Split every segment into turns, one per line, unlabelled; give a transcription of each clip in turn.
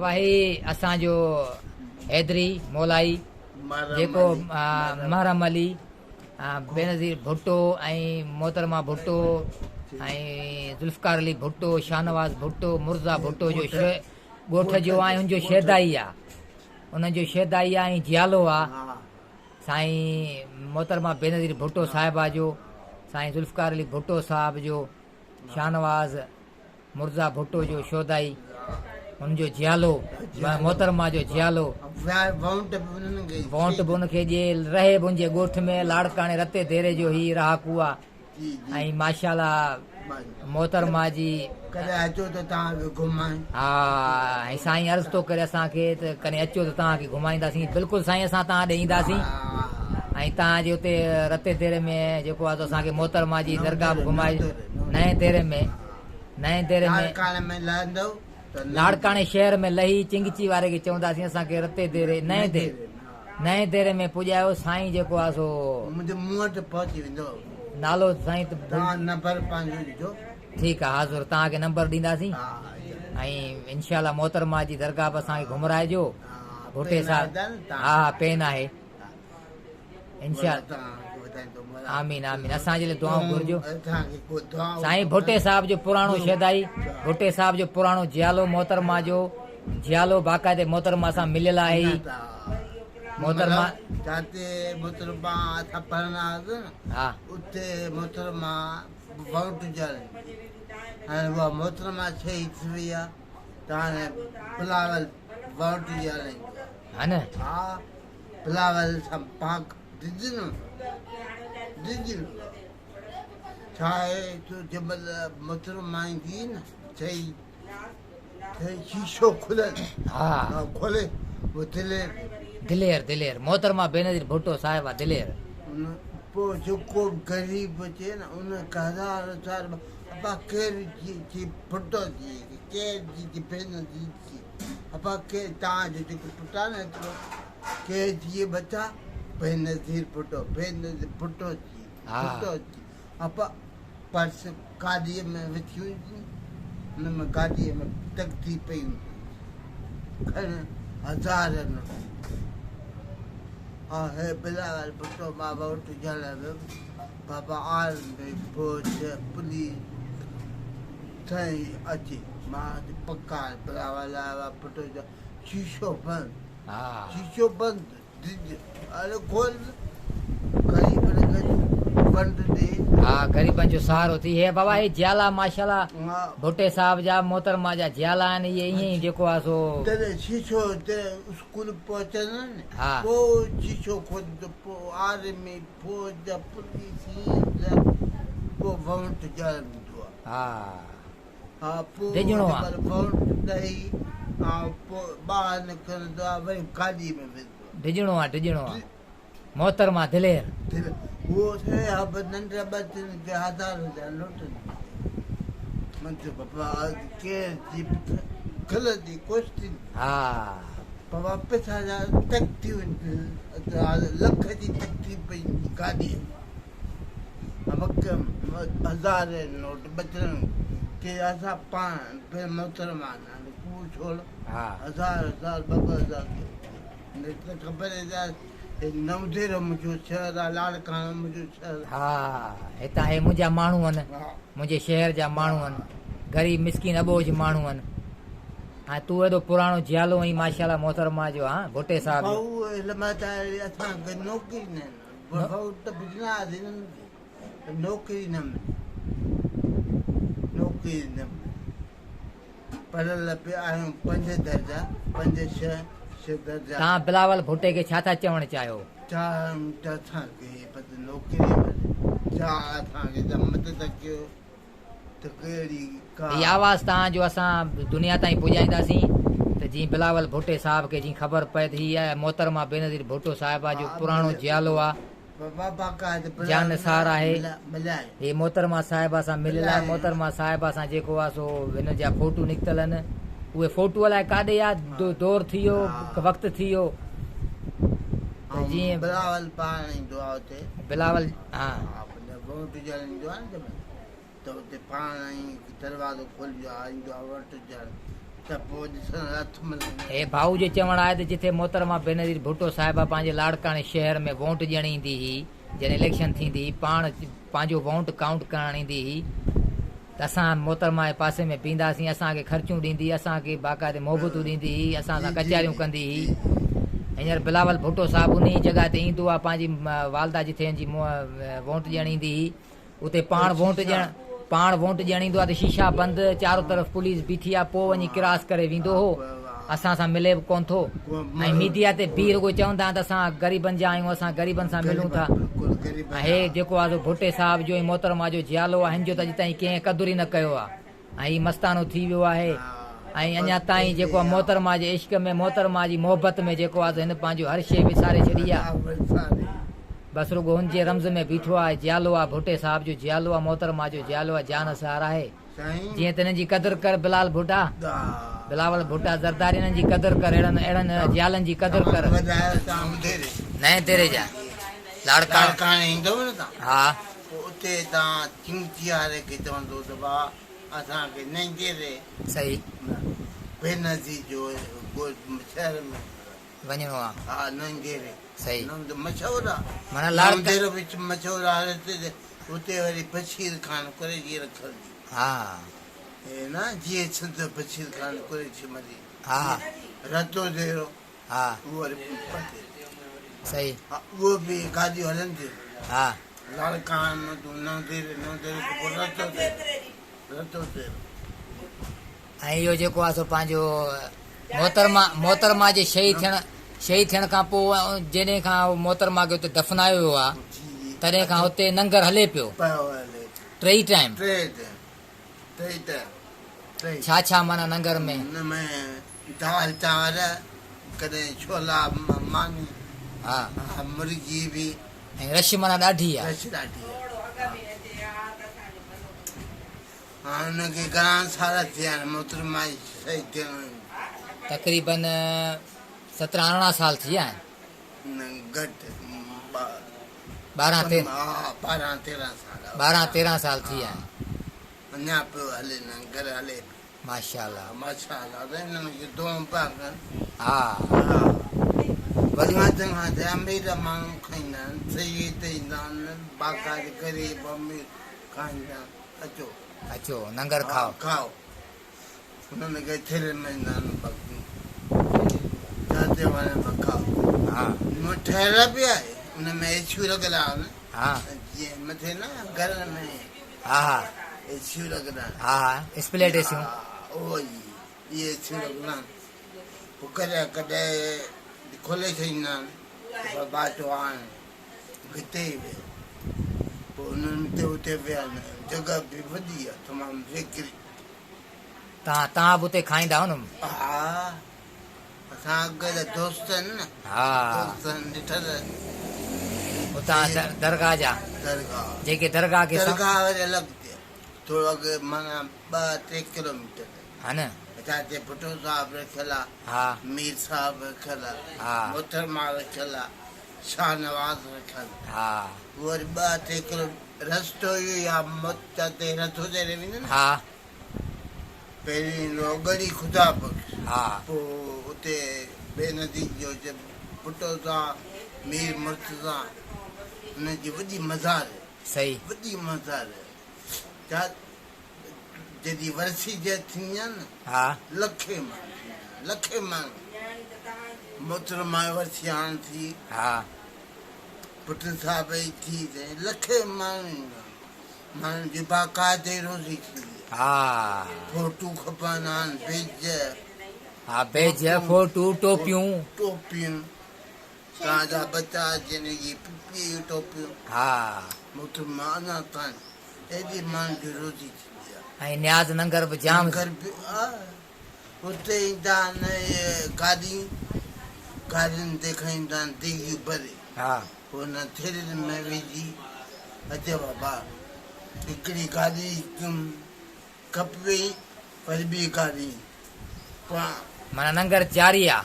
बाबा हे असांजो हैदरी मौलाई जेको महरम अली बेनज़ीर भुट्टो ऐं मोहतरमा भुट्टो ऐं ज़ुल्फ़कार अली भुट्टो शाहनवाज़ भुट्टो मुर्ज़ा भुट्टो जो ॻोठ जो आहे उनजो शहदाई आहे उनजो शहदाई आहे ऐं जियालो आहे साईं मोहतरमा बेनज़ीर भुट्टो साहिबा जो साईं ज़ुल्फ़कार अली भुट्टो साहिब जो शाहनवाज़ मुर्ज़ा भुट्टो जो शोदाई उनजो जियालो मोहतरमा जो जियालो वोंट बि उनखे ॾिए रहे बि उनजे ॻोठ में लाड़काणे रते देरे जो ही रहाकू आहे ऐं माशाल्लाह मोहतरमा जी हा ऐं साईं अर्ज़ु थो करे असांखे त कॾहिं अचो त तव्हांखे घुमाईंदासीं बिल्कुलु साईं असां तव्हां ॾे ईंदासीं ऐं तव्हांजे हुते रते देरे में जेको आहे असांखे मोहतरमा जी दरगाह बि घुमाए नए देरे में लाड़काणे शहर में लही चिंगची वारे खे चवंदासीं असांखे रते देरे नए देरे में पुॼायो साईं जेको आहे सो
मुंहिंजे मुंहं ते पहुची वेंदो
नालो साईं
नंबर पंहिंजो ॾिजो
ठीकु आहे हाज़ुर तव्हांखे नंबर ॾींदासीं ऐं इनशाला मोहतरमा जी दरगाह बि असांखे घुमराइजो भुट्टे साहिब हा पेन आहे इनशाला आमीन आमीन असांजे लाइ दुआऊं घुरिजो साईं भुट्टे साहिब जो पुराणो शहदाई भुट्टे साहिब जो पुराणो जियालो मोहतरमा जो जियालो बाक़ाइदे मोहतरमा सां मिलियल आहे मोहतरमा
जाते मोहतरमा असां पढ़ंदा हुआसीं
हा
उते मोहतरमा वोट ॼाणे हाणे उहा मोहतरमा शहीद थी वई आहे त हाणे बिलावल वोट ॼाणे
हा न
हा बिलावल सां पाक ॾिजो छा आहे जंहिंमहिल मोहतरमा ईंदी न चई शीशो खुलियल
हा
खोले उहो
दिलेर मोहतरमा बेनज़ीर भुट्टो साहिबा दिलेर
पोइ जेको ग़रीब अचे न उन हज़ार अपा केरु जी पुटो जी केरु जी भेण जी अपा केरु तव्हांजो जेको पुटु आहे न एतिरो केरु जी बचा बेनज़ीर भुट्टो भुट्टो जी अपा पर्स गाॾीअ में विथियूं हुन में गाॾीअ में तकती पयूं खण हज़ार नोट हा हे बिलावल भुट्टो मां वोट ॼाणे वियुमि बाबा आर्मी फौज पुलिस साईं अचे मां पका बिलावल आया भुट्टो जो शीशो बंदि अरे खोल
हा ग़रीबनि जो सहारो थी हे बाबा हे जियाला माशाल्लाह भुट्टे साहिब जा मोहतरमा जा जियाला आहिनि इहे ईअं ई जेको आहे सो
शीशो स्कूल पहुचनि
हा
पोइ शीशो खोलंदो पोइ आर्मी फौज पुलिस पोइ वोट ॼाणींदो आहे हा पोइ वोट ॾेई ऐं पोइ ॿाहिरि निकिरंदो आहे वरी गाॾी में वेंदो
डिॼणो आहे मोहतरमा दिलेर
वो थे अब नंदरा बच्चन के हजार नोट मंत्र पापा के जी गलती क्वेश्चन
हां
पापा पैसा तकती लख जी तकती पे गाड़ी अब हजार नोट बचन के ऐसा पान पे मोहतरमा ने पूछो हां हजार बाबा हजार ने खबर है नवदेर मुंहिंजो शहर आहे लाड़काणा मुंहिंजो शहर
हा हितां हे मुंहिंजा माण्हू आहिनि मुंहिंजे शहर जा माण्हू आहिनि ग़रीब मिसकिन अबोज माण्हू आहिनि हाणे तूं एॾो पुराणो जियालो ऐं माशाल्लाह मोहतरमा जो हा भुट्टे साहिब
असांखे नौकिरी न नौकिरी न पढ़ियल पिया आहियूं 5 दर्जा 5 6
तव्हां बिलावल भुट्टे खे छा था चवणु चाहियो इहा आवाज़ तव्हांजो असां दुनिया ताईं पुॼाईंदासीं त जीअं बिलावल भुट्टे साहिब खे जीअं ख़बर पए त हीअ मोहतरमा बेनज़ीर भुट्टो साहिबा जो पुराणो जियालो आहे जानसार आहे हे मोहतरमा साहिबा सां मिलियल आहे मोहतरमा साहिबा सां जेको आहे सो हिन जा फोटू निकितल आहिनि उहे फोटू अलाए काॾे आहे दौर थी वियो वक़्तु थी वियो जीअं
बिलावल पाण ईंदो आहे हुते
बिलावल हा
वोट ॼाण ईंदो आहे न त हुते पाण ई दरवाज़ो खोलियो आहे ईंदो आहे वोट ॼाण त पोइ ॾिसण हथ मिलंदो
हे भाऊ जो चवणु आहे त जिथे मोहतरमा बेनज़ीर भुट्टो साहिबा पंहिंजे लाड़काणे शहर में वोट ॾियण ईंदी हुई, जॾहिं इलेक्शन थींदी हुई, पाण पंहिंजो वोट काउंट करणु ईंदी हुई, त असां मोहतरमा जे पासे में पींदासीं, असांखे ख़र्चूं ॾींदी, असांखे बाक़ाइदे मोहबतूं ॾींदी हुई, असां सां कचहरियूं कंदी हुई। हींअर बिलावल भुट्टो साहिबु उन जॻह ते ईंदो आहे, पंहिंजी वालदा जिथे जी वोट ॾियण ईंदी हुई, उते पाण वोट ॾियण ईंदो आहे त शीशा बंदि, चारो तरफ़ पुलिस बीठी आहे, पोइ वञी क्रॉस करे वेंदो हो, असां सां मिले बि कोन थो। ऐं मीडिया ते बीह रुगो चवंदा त असां ग़रीबनि जा आहियूं, असां ग़रीबनि सां मिलूं था। ऐं हे जेको आहे भुट्टे साहिब जो मोहतरमा जो जियालो आहे, हिन जो त अॼु ताईं कंहिं क़दुरु ई न कयो आहे, ऐं हीउ मस्तानो थी वियो आहे। ऐं अञा ताईं जेको आहे मोहतरमा जे इश्क में, मोहतरमा जी मोहबत में जेको आहे हिन पंहिंजो हर शइ विसारे छॾी आहे। बसि रुगो हुनजे रम्ज़ में बीठो आहे, जियालो आहे, भुट्टे साहिब जो जियालो आहे, मोहतरमा जो जियालो आहे, जान सार आहे। जीअं त हिननि जी क़दुरु कर बिलावल भुट्टा ज़रदारी, हिननि जी क़दुरु कर, अहिड़नि जियालनि जी क़दुरु कर। नए तेरे जा
लाड़काणे ईंदव न तव्हां,
हा,
उते तव्हां चिंची वारे खे चवंदो त भाउ असांखे नंगेरे
सही
बेनज़ीर जो शहर में
वञिणो आहे।
हा, नंगेरे
सही
मशहूरु आहे,
माना
लाड़काणे विच मशहूरु आहे। उते वरी बशीर ख़ान कुरैशी रखल,
हा
हे न जीअं संत बशीर ख़ान कुरैशी मरी,
हा
रतो देरो,
हा
उहो वरी पते
सही,
उहो बि गाॾियूं हलनि थियूं।
हा
लाड़काणे में तूं नंदेरे पोइ रतो देरो।
ऐं इहो जेको आहे सो पंहिंजो मोहतरमा जे शहीद थियण खां पोइ जॾहिं खां मोहतरमा खे उते दफ़नायो वियो आहे, तॾहिं खां हुते लंगर हले पियो टई टाइम। छा माना लंगर में?
हुनमें दाल चांवर, कॾहिं छोला मानी,
हा,
मुर्गी बि,
ऐं रश माना ॾाढी आहे।
हाणे हुनखे घणा साल थिया आहिनि मोहतरमा जी शहीद थियण?
तक़रीबन 17-18 साल थी विया आहिनि,
घटि
12-13 साल थी विया आहिनि।
अञा पियो हले, लंगर हले
माशाअल्लाह,
माशाअल्लाह। हिननि खे दुआऊं पिया कनि।
हा,
चङा त अमीर माण्हू खाईंदा आहिनि, सही त ईंदा आहिनि, बाक़ाइदे ग़रीब अमीर खाईंदा आहिनि।
अचो लंगर खाओ।
हुननि खे थिर में ईंदा आहिनि, जाते वञे खाओ।
हा,
ठहियल बि आहे, हुनमें एसियूं लॻल आहिनि।
हा,
जीअं मथे न घर में
हा हा
एसियूं लॻल आहिनि।
हा स्प्लेट एसियूं,
उहो ई इहे एसियूं लॻल आहिनि। पोइ कॾहिं खोले छॾींदा आहिनि, बाटो आणे हिते ई वियो। पोइ हुननि ते उते विया आहिनि, जॻह बि वॾी आहे तमामु विकिरी।
तव्हां बि उते खाईंदा हो न?
हा, असां अॻे दोस्त आहिनि न,
हा,
दोस्त आहिनि ॾिठल
उतां दरगाह जा, जेके दरगाह खे
वरी अलॻि थिए, थोरो अॻु माना 2-3 किलोमीटर
हा न।
जिते भुट्टो साहिबु रखियल आहे,
हा,
मीर साहिबु रखियल आहे,
हा,
मोहतरमा रखियल आहे, शाह नवाज़ रखियल,
हा,
वरी 2-3 किलोमीटर रस्तो इहो ई आहे। जिते रथो तेरे वेंदो न,
हा,
पहिरीं गड़ी ख़ुदा बख़्श,
हा,
पोइ उते बेनज़ीर जो भुट्टो साहिबु, मीर मुर्तज़ा, हुनजी वॾी मज़ार,
सही
वॾी मज़ार। जॾहिं वरसी थींदी आहे न,
हा,
लखे माण्हू मोहतरमा वरसी हाणे थी,
हा,
पुट साहिब जी थी, लखे माण्हू जी बाक़ाइदे रोज़ी थींदी।
हा,
फोटू खपनि आहिनि,
बेज, फोटू, टोपियूं,
तव्हांजा बचा जिन जी पिपी टोपियूं, हा, मोहतरमा अञा ताईं एॾी माण्हुनि जी रोज़ी थींदी आहे।
ऐं न्याज़ लंगर बि जाम।
हुते ईंदा आहिनि गाॾियुनि ते खईंदा आहिनि देगियूं भरे,
हा,
पोइ हुन थिरियुनि में विझी अचे बाबा। हिकिड़ी गाॾी खपे, वरी ॿी गाॾी
माना लंगर जारी आहे।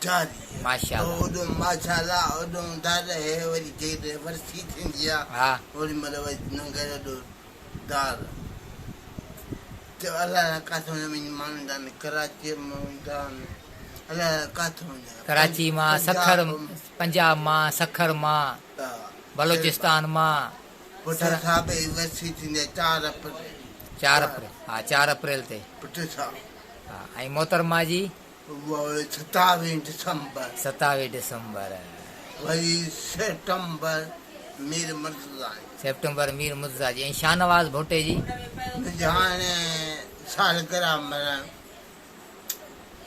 जारी
माशाअल्लाह,
ओॾो माशाअल्लाह, ओॾो दार हे वरी जेॾे वरसी थींदी आहे,
हा,
ओॾी महिल वरी लंगर एॾो दार। अलाह काथों में मानदा ने कराची में अलाह काथों ने
कराची मां सखर पंजाब मां सखर मां बलोचिस्तान मां
पुट साहब वसी थींदे 4 अप्रैल
4 अप्रैल हा 4 अप्रैल ते
पुट साहब
हा ऐं मोहतरमा जी
वो 27 दिसंबर
27 दिसंबर
वरी सितंबर मीर मुर्तजा
सितंबर मीर मुर्तजा जी ऐं शाहनवाज़ भुट्टे जी
जाने सालगिरह मरण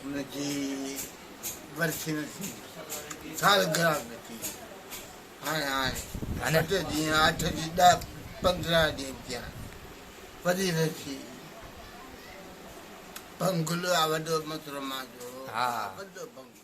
उनजी वर्सी न थी सालगिरह में थी हाणे 8 ॾींहं 8 जी 10 15 ॾींहं थिया वरी रखी बंगलो आहे वॾो मोहतरमा जो
हा
वॾो बंगलो